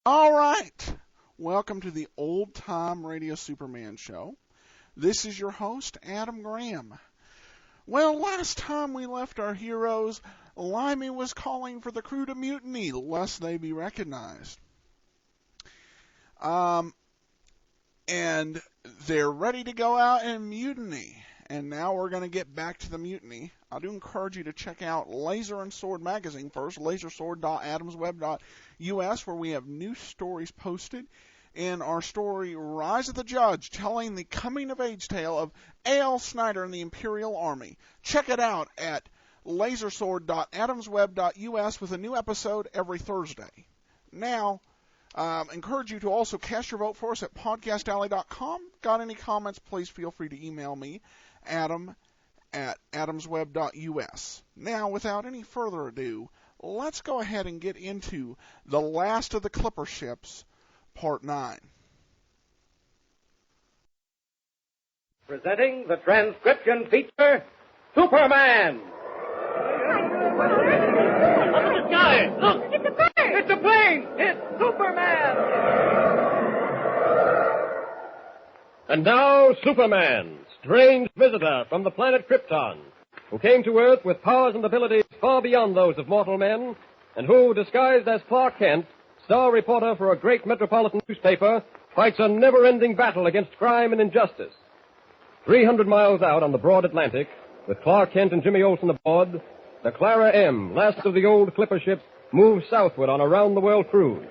All right. Welcome to the Old Time Radio Superman Show. This is your host, Adam Graham. Well, last time we left our heroes, Limey was calling for the crew to mutiny, lest they be recognized. And they're ready to go out and mutiny. And now we're going to get back to the mutiny. I do encourage you to check out Laser and Sword magazine first, lasersword.adamsweb.us, where we have new stories posted. In our story, Rise of the Judge, telling the coming-of-age tale of A.L. Snyder and the Imperial Army. Check it out at lasersword.adamsweb.us with a new episode every Thursday. Now, encourage you to also cast your vote for us at podcastalley.com. Got any comments, please feel free to email me, adam@adamsweb.us. Now, without any further ado, let's go ahead and get into The Last of the Clipper Ships, Part 9. Presenting the transcription feature, Superman! Look at the sky! Look! It's a bird! It's a plane! It's Superman! And now, Superman, strange visitor from the planet Krypton, who came to Earth with powers and abilities far beyond those of mortal men, and who, disguised as Clark Kent, star reporter for a great metropolitan newspaper, fights a never-ending battle against crime and injustice. 300 miles out on the broad Atlantic, with Clark Kent and Jimmy Olsen aboard, the Clara M, last of the old clipper ships, moves southward on a round-the-world cruise.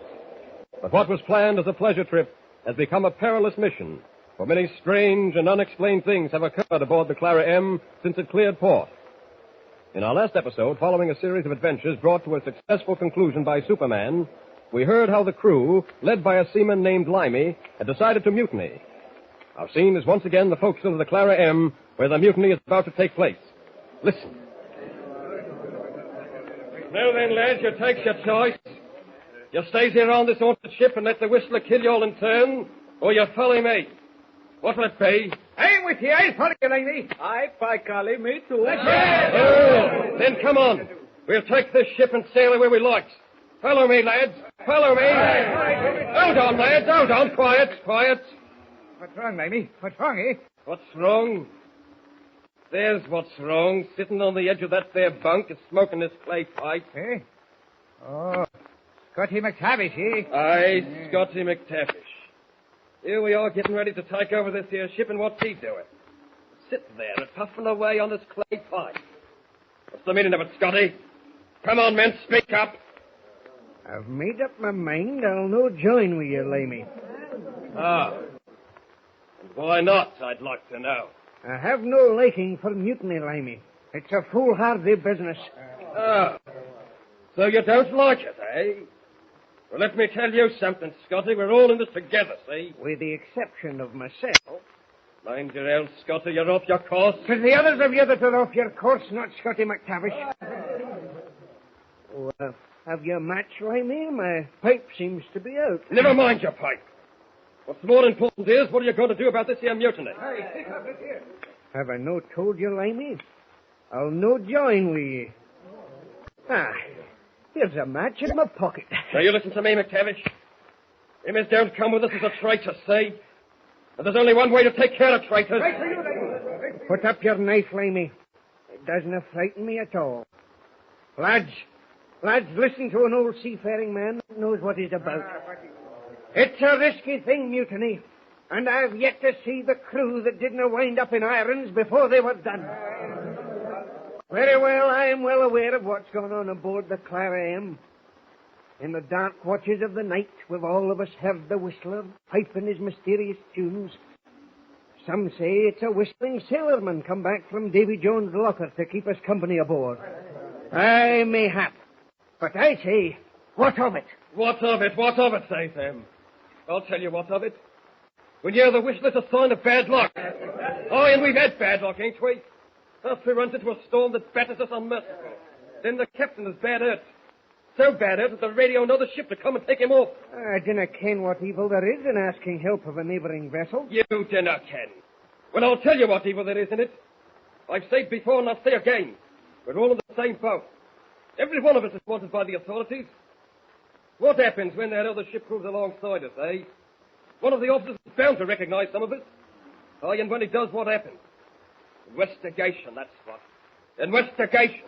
But what was planned as a pleasure trip has become a perilous mission, for many strange and unexplained things have occurred aboard the Clara M since it cleared port. In our last episode, following a series of adventures brought to a successful conclusion by Superman, we heard how the crew, led by a seaman named Limey, had decided to mutiny. Our scene is once again the forecastle of the Clara M, where the mutiny is about to take place. Listen. Now then, lads, you take your choice. You stays here on this haunted ship and let the whistler kill you all in turn, or you follow me. What'll it be? I'm with you. I'll follow you, Laney. Aye, by golly, me too. Oh, then come on. We'll take this ship and sail away we like. Follow me, lads. Follow me. Hold on, lads. Hold on. Quiet. What's wrong, Laney? What's wrong, eh? What's wrong? There's what's wrong. Sitting on the edge of that there bunk and smoking this clay pipe. Eh? Oh, Scotty McTavish, eh? Aye, Scotty McTavish. Here we are getting ready to take over this here ship, and what's he doing? Sitting there and puffing away on this clay pipe. What's the meaning of it, Scotty? Come on, men, speak up. I've made up my mind I'll no join with you, Lamey. Ah. And why not, I'd like to know. I have no liking for mutiny, Lamey. It's a foolhardy business. Ah. So you don't like it, eh? Well, let me tell you something, Scotty. We're all in this together, see? With the exception of myself. Mind your own, Scotty. You're off your course. 'Tis the others of you that are off your course, not Scotty McTavish. Oh, have you a match, Lamey? My pipe seems to be out. Never mind your pipe. What's more important is, what are you going to do about this here mutiny? Have I no told you, Lamey? I'll no join with you. Ah, here's a match in my pocket. Now, you listen to me, McTavish. Him as don't come with us is a traitor, see? And there's only one way to take care of traitors. Put up your knife, Lamey. It doesn't frighten me at all. Lads, listen to an old seafaring man that knows what he's about. It's a risky thing, mutiny, and I've yet to see the crew that didn't wind up in irons before they were done. Very well, I am well aware of what's going on aboard the Clara M. In the dark watches of the night, we've all of us heard the whistler piping his mysterious tunes. Some say it's a whistling sailorman come back from Davy Jones' locker to keep us company aboard. Aye, mayhap. But I say, what of it? What of it, say them. I'll tell you what of it. When you're the whistler's a sign of bad luck. Oh, and we've had bad luck, ain't we? First we runs into a storm that batters us unmerciful. Then the captain is bad hurt. So bad hurt that the radio know the ship to come and take him off. I dinna ken what evil there is in asking help of a neighbouring vessel. You dinna ken. Well, I'll tell you what evil there is in it. I've said before and I'll say again. We're all in the same boat. Every one of us is wanted by the authorities. What happens when that other ship proves alongside us, eh? One of the officers is bound to recognize some of us. Aye, and when he does, what happens? Investigation, that's what. Investigation.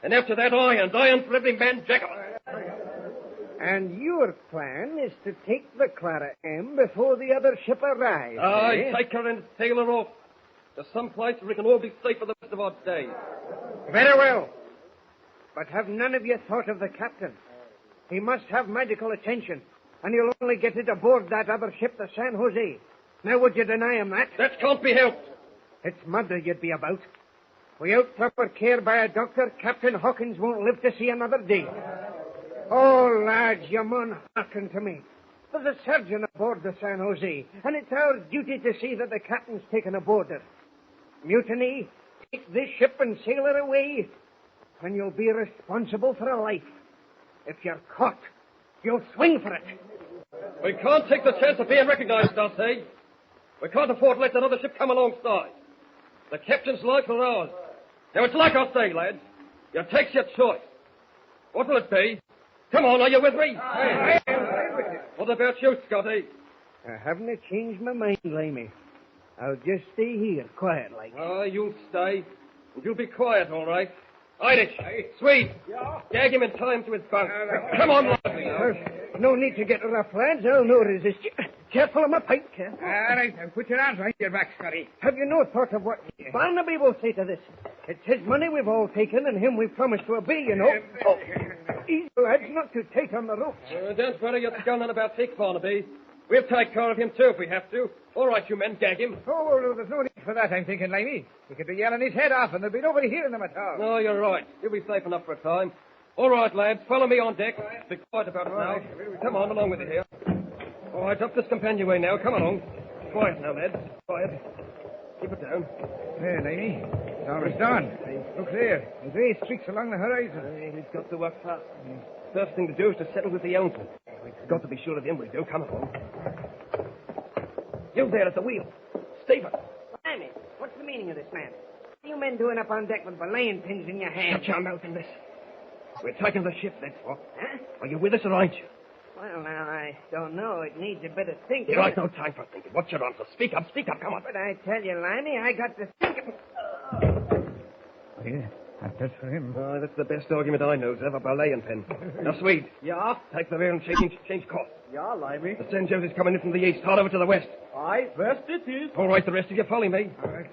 And after that, iron for every man jack of us. And your plan is to take the Clara M before the other ship arrives. Aye, take her and sail her off to some place where we can all be safe for the rest of our days. Very well. But have none of you thought of the captain? He must have medical attention, and he'll only get it aboard that other ship, the San Jose. Now, would you deny him that? That can't be helped. It's murder you'd be about. Without proper care by a doctor, Captain Hawkins won't live to see another day. Oh, lads, you mun hearken to me. There's a surgeon aboard the San Jose, and it's our duty to see that the captain's taken aboard her. Mutiny, take this ship and sail her away, and you'll be responsible for her life. If you're caught, you'll swing for it. We can't take the chance of being recognized, Darcy. We can't afford to let that other ship come alongside. The captain's life or ours. Now, it's like I say, lads. You take your choice. What will it be? Come on, are you with me? Aye. What about you, Scotty? I haven't changed my mind, Lamey. I'll just stay here, quiet like. Oh, you'll stay. And you'll be quiet, all right. Irish, Swede, gag him in time to his bunk. Come on, lads. No need to get rough, lads. I'll no resist you. Careful of my pipe, Ken. All right, now put your arms behind your back, Scotty. Have you no thought of what Barnaby will say to this? It's his money we've all taken and him we've promised to obey, you know. Oh, easy, lads, not too tight on the ropes. Don't worry your gun on about Dick, Barnaby. We'll take care of him, too, if we have to. All right, you men, gag him. Oh, well, there's no need for that, I'm thinking, Lamey. We could be yelling his head off, and there'd be nobody hearing them at all. No, you're right. You'll be safe enough for a time. All right, lads, follow me on deck. Be quiet about it now. Come on, along with you here. All right, up this companionway now. Come along. Quiet now, lads. Quiet. Keep it down. There, Lamey. It's almost dawn. Look there. The grey streaks along the horizon. We've got to work fast. First thing to do is to settle with the helmsman. We've got to be sure of him, we do. Come along. You there at the wheel. Stephen. Lamey, what's the meaning of this, man? What are you men doing up on deck with belaying pins in your hands? Shut your mouth and listen. We're taking the ship, that's what. Huh? Are you with us or aren't you? Well, now, I don't know. It needs a bit of thinking. You ain't no time for thinking. What's your answer? Speak up, come on. But I tell you, Limey, I got to think Yeah, that's for him. Oh, that's the best argument I know, Zev, a belaying pin. Now, Swede. Yeah? Take the rear and change course. Yeah, Limey. The St. Joseph's coming in from the east. Hard over to the west. Aye, west it is. All right, the rest of you follow me. All right.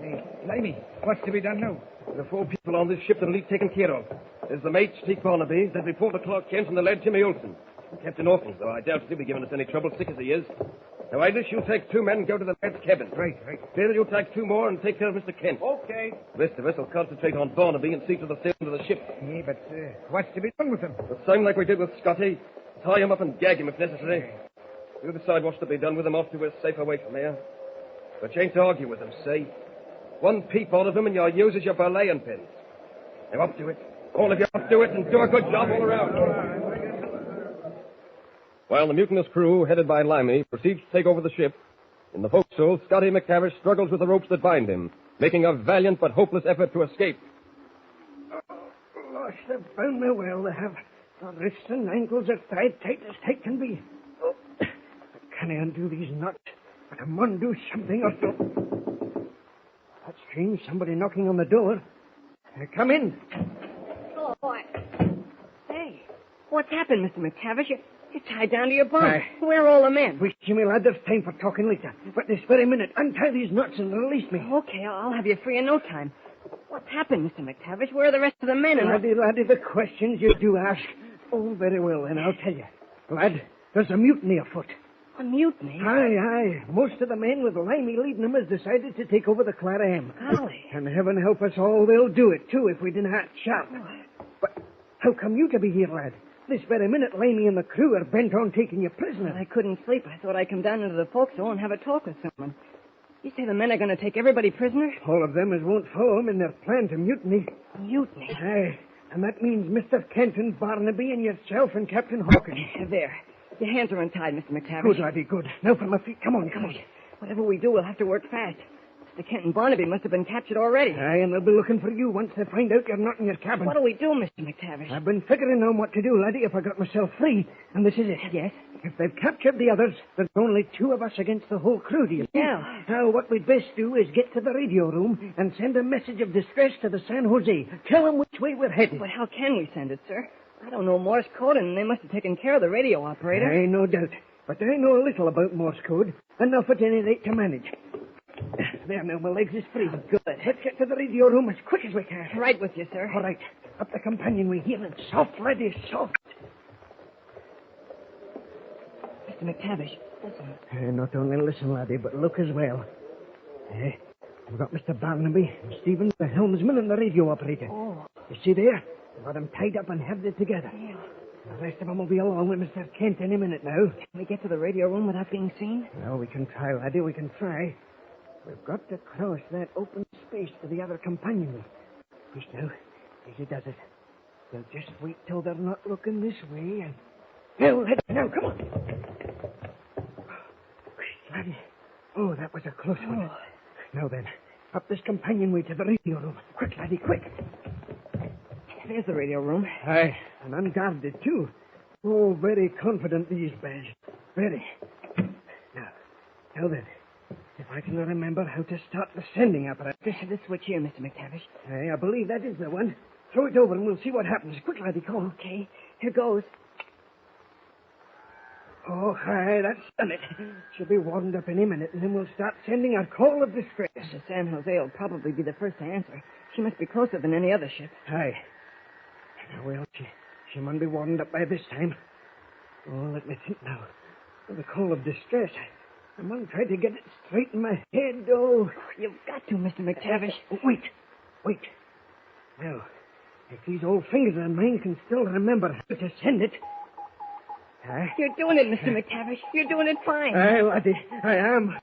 Hey, Lamey, what's to be done now? There are 4 people on this ship that'll need taken care of. There's the mate, Steve Barnaby, there's reporter Clark Kent, and the lad Jimmy Olsen. Captain Hawkins, though, I doubt he'll be giving us any trouble, sick as he is. Now, Irish, you'll take 2 men and go to the lad's cabin. Right. Bill, you'll take 2 more and take care of Mr. Kent. Okay. The rest of us will concentrate on Barnaby and see to the sailing of the ship. Yeah, but what's to be done with him? The same like we did with Scotty. Tie him up and gag him if necessary. We'll decide what's to be done with him after we're safe away from here. But you ain't to argue with him, see? 1 peep out of him and you'll use as your belaying pins. Now, up to it. All of you up to it and do a good job all around. While the mutinous crew, headed by Limey, proceeds to take over the ship, in the forecastle, Scotty McTavish struggles with the ropes that bind him, making a valiant but hopeless effort to escape. Gosh, they've bound me well. They have. The wrists and ankles are tied tight as tight can be. Oh, I can't undo these knots, but I mun do something or so. That's strange. Somebody knocking on the door. Come in. Oh, boy. Hey, what's happened, Mr. McTavish? You're tied down to your bunk. Aye. Where are all the men? Wish me, lad, there's time for talking later. But this very minute, untie these knots and release me. Okay, I'll have you free in no time. What's happened, Mr. McTavish? Where are the rest of the men? And Laddie, the questions you do ask. Oh, very well, then I'll tell you. Lad, there's a mutiny afoot. A mutiny? Aye. Most of the men with Limey leading them has decided to take over the Clara M. Golly. And heaven help us all, they'll do it, too, if we didn't act sharp. But how come you to be here, lad? This very minute, Limey and the crew are bent on taking you prisoner. I couldn't sleep. I thought I'd come down into the forecastle and have a talk with someone. You say the men are going to take everybody prisoner? All of them as won't follow them in their plan to mutiny. Mutiny? Aye. And that means Mr. Kent and Barnaby and yourself and Captain Hawkins. There. Your hands are untied, Mr. McTavish. Good, laddie, good. Now for my feet. Come on. Whatever we do, we'll have to work fast. The Kent and Barnaby must have been captured already. Aye, and they'll be looking for you once they find out you're not in your cabin. What do we do, Mr. McTavish? I've been figuring on what to do, laddie, if I got myself free. And this is it. Yes? If they've captured the others, there's only two of us against the whole crew, do you see? Yeah. Now, what we'd best do is get to the radio room and send a message of distress to the San Jose. Tell them which way we're headed. But how can we send it, sir? I don't know Morse code, and they must have taken care of the radio operator. Aye, no doubt. But I know a little about Morse code. Enough at any rate to manage. There now, my legs is free. Good. Let's get to the radio room as quick as we can. Right with you, sir. All right. Up the companionway here, and soft, laddie, soft. Mr. McTavish, listen. Not only listen, laddie, but look as well. We've got Mr. Barnaby, and Stephen, the helmsman, and the radio operator. Oh. You see there? We've got them tied up and herded together. Yeah. The rest of them will be along with Mr. Kent any minute now. Can we get to the radio room without being seen? Well, we can try, laddie, we can try. We've got to cross that open space to the other companionway. Just now, easy does it. They'll just wait till they're not looking this way, and... Now, come on. Laddie. Oh, that was a close one. Now then, up this companionway to the radio room. Quick, laddie, quick. There's the radio room. Aye, and unguarded, too. Oh, very confident, these bears. Very. Now then, if I can remember how to start the sending apparatus. This switch here, Mr. McTavish. Aye, I believe that is the one. Throw it over and we'll see what happens. Quick, laddie, come. Okay, here goes. Oh, aye, that's done it. She'll be warmed up any minute, and then we'll start sending our call of distress. The San Jose will probably be the first to answer. She must be closer than any other ship. Aye. Well, she must be warmed up by this time. Oh, let me think now. The call of distress. I must try to get it straight in my head, oh. You've got to, Mr. McTavish. Wait. Now, if these old fingers of mine can still remember how to send it. You're doing it, Mr. McTavish. You're doing it fine. Aye, laddie, I am.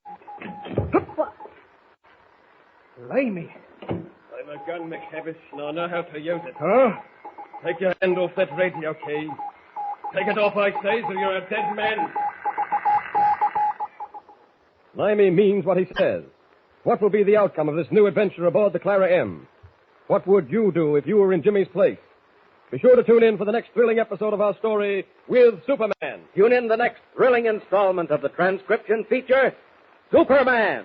Limey. I'm a gun, McTavish, and I know how to use it. Oh? Take your hand off that radio key. Take it off, I say, so you're a dead man. Limey means what he says. What will be the outcome of this new adventure aboard the Clara M? What would you do if you were in Jimmy's place? Be sure to tune in for the next thrilling episode of our story with Superman. Tune in the next thrilling installment of the transcription feature, Superman.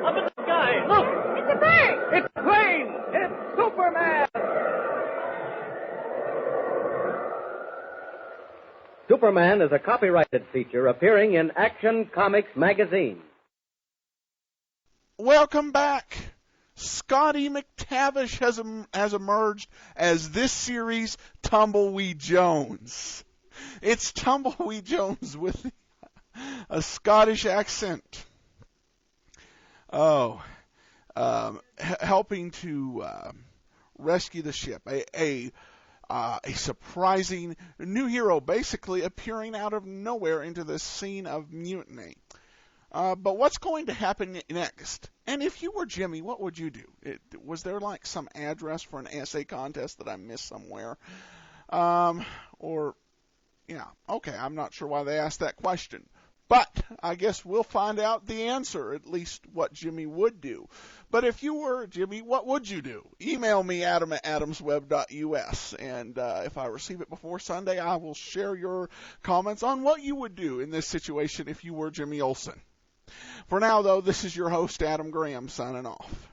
Up in the sky, look! It's a bird! It's a plane! It's Superman! Superman is a copyrighted feature appearing in Action Comics magazine. Welcome back. Scotty McTavish has emerged as this series' Tumbleweed Jones. It's Tumbleweed Jones with a Scottish accent. Helping to rescue the ship. A surprising new hero basically appearing out of nowhere into the scene of mutiny. But what's going to happen next? And if you were Jimmy, what would you do? Was there like some address for an essay contest that I missed somewhere? I'm not sure why they asked that question. But I guess we'll find out the answer, at least what Jimmy would do. But if you were Jimmy, what would you do? Email me, adam@adamsweb.us, and if I receive it before Sunday, I will share your comments on what you would do in this situation if you were Jimmy Olsen. For now, though, this is your host, Adam Graham, signing off.